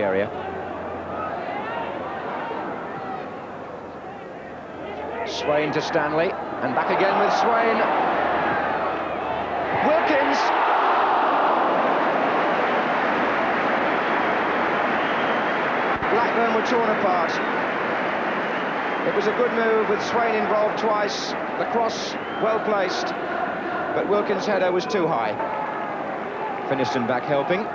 area. Swain to Stanley, and back again with Swain. Wilkins! Blackburn were torn apart. It was a good move with Swain involved twice. The cross well placed, but Wilkins' header was too high. Finiston back helping.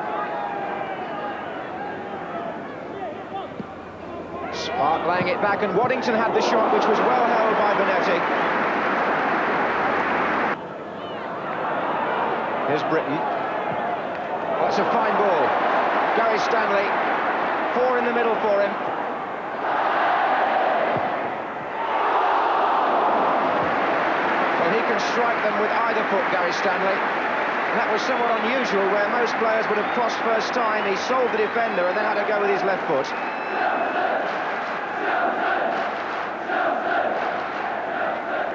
Spark laying it back, and Waddington had the shot, which was well held by Bonetti. Here's Britton. Oh, that's a fine ball. Gary Stanley, 4 in the middle for him. Well, he can strike them with either foot, Gary Stanley. And that was somewhat unusual, where most players would have crossed first time. He solved the defender and then had to go with his left foot.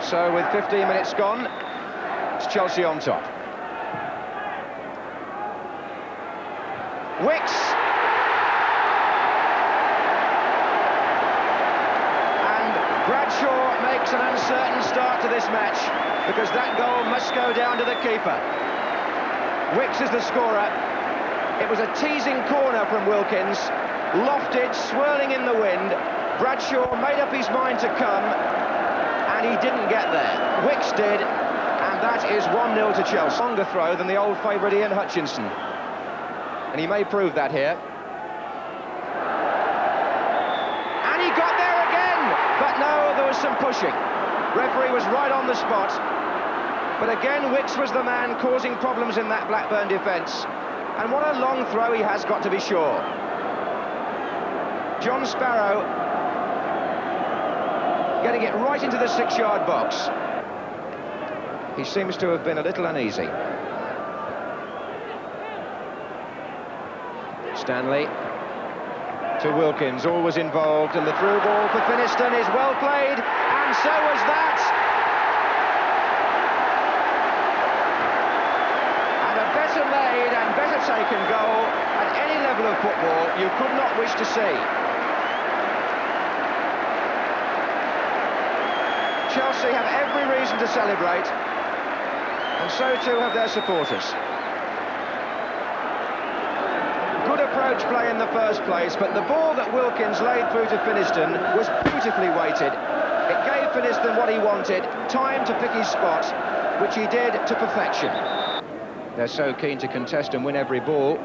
So with 15 minutes gone, it's Chelsea on top. Wicks! And Bradshaw makes an uncertain start to this match, because that goal must go down to the keeper. Wicks is the scorer. It was a teasing corner from Wilkins, lofted, swirling in the wind. Bradshaw made up his mind to come, and he didn't get there. Wicks did, and that is 1-0 to Chelsea. Longer throw than the old favourite Ian Hutchinson, and he may prove that here. And he got there again, but no, there was some pushing. Referee was right on the spot, but again Wicks was the man causing problems in that Blackburn defence. And what a long throw he has got, to be sure. John Sparrow getting it right into the 6-yard box. He seems to have been a little uneasy. Stanley to Wilkins, always involved, and the through ball for Finiston is well played, and so was that. And a better made and better taken goal at any level of football you could not wish to see. Chelsea have every reason to celebrate, and so too have their supporters. Good approach play in the first place, but the ball that Wilkins laid through to Finiston was beautifully weighted. It gave Finiston what he wanted, time to pick his spot, which he did to perfection. They're so keen to contest and win every ball.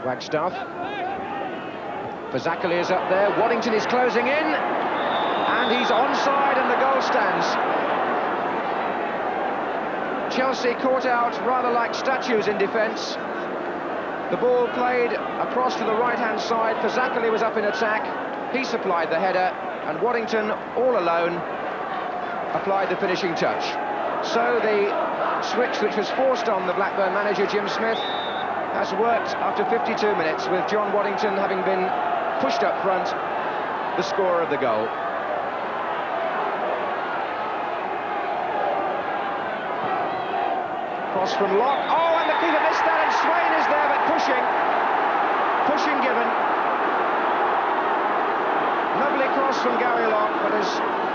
Wagstaff. Fazakerley is up there, Waddington is closing in, and he's onside and the goal stands. Chelsea caught out rather like statues in defence. The ball played across to the right-hand side, Fazakerley was up in attack, he supplied the header, and Waddington, all alone, applied the finishing touch. So the switch which was forced on the Blackburn manager, Jim Smith, has worked after 52 minutes, with John Waddington having been pushed up front, the scorer of the goal. Cross from Locke. Oh, and the keeper missed that, and Swain is there, but pushing given. Lovely cross from Gary Locke, but as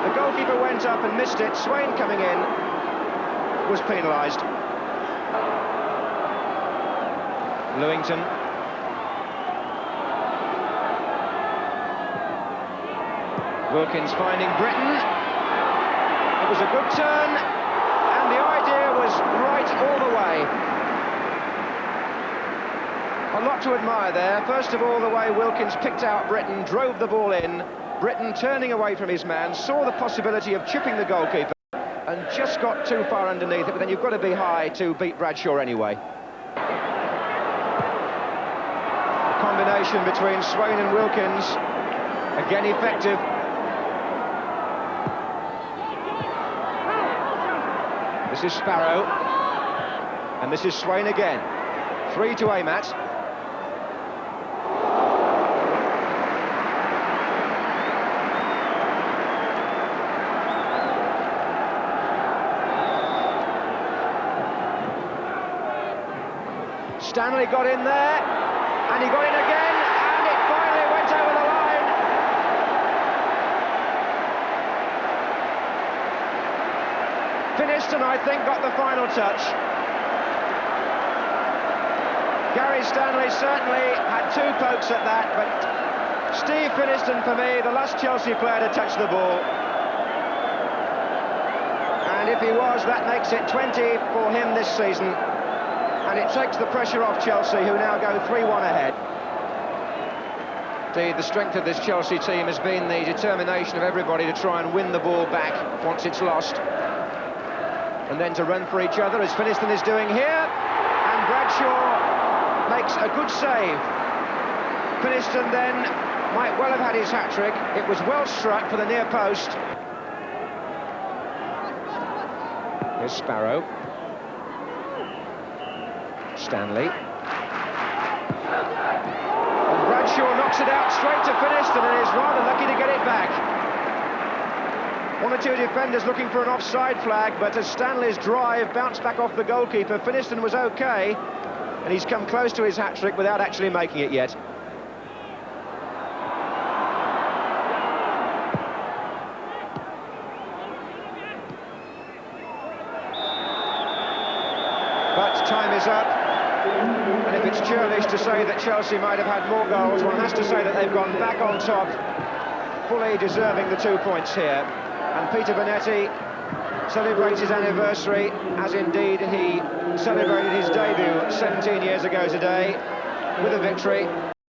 the goalkeeper went up and missed it, Swain coming in was penalised. Lewington. Wilkins finding Britton. It was a good turn, and the idea was right all the way. A lot to admire there. First of all, the way Wilkins picked out Britton, drove the ball in. Britton turning away from his man, saw the possibility of chipping the goalkeeper, and just got too far underneath it, but then you've got to be high to beat Bradshaw anyway. A combination between Swain and Wilkins, again effective. This is Sparrow, and this is Swain again. 3 to aim at. Stanley got in there, and he got in again, and it finally went over the line. Finished, and I think got the final touch. Gary Stanley certainly had two pokes at that, but Steve Finiston, for me, the last Chelsea player to touch the ball. And if he was, that makes it 20 for him this season. And it takes the pressure off Chelsea, who now go 3-1 ahead. Indeed, the strength of this Chelsea team has been the determination of everybody to try and win the ball back once it's lost. And then to run for each other, as Finiston is doing here. And Bradshaw makes a good save. Finiston then might well have had his hat-trick. It was well struck for the near post. Here's Sparrow. Stanley. And Bradshaw knocks it out straight to Finiston and is rather lucky to get it back. One or two defenders looking for an offside flag, but as Stanley's drive bounced back off the goalkeeper, Finiston was okay, and he's come close to his hat-trick without actually making it yet. But time is up, and if it's churlish to say that Chelsea might have had more goals, one has to say that they've gone back on top, fully deserving the 2 points here. And Peter Bonetti celebrates his anniversary, as indeed he celebrated his debut 17 years ago today, with a victory.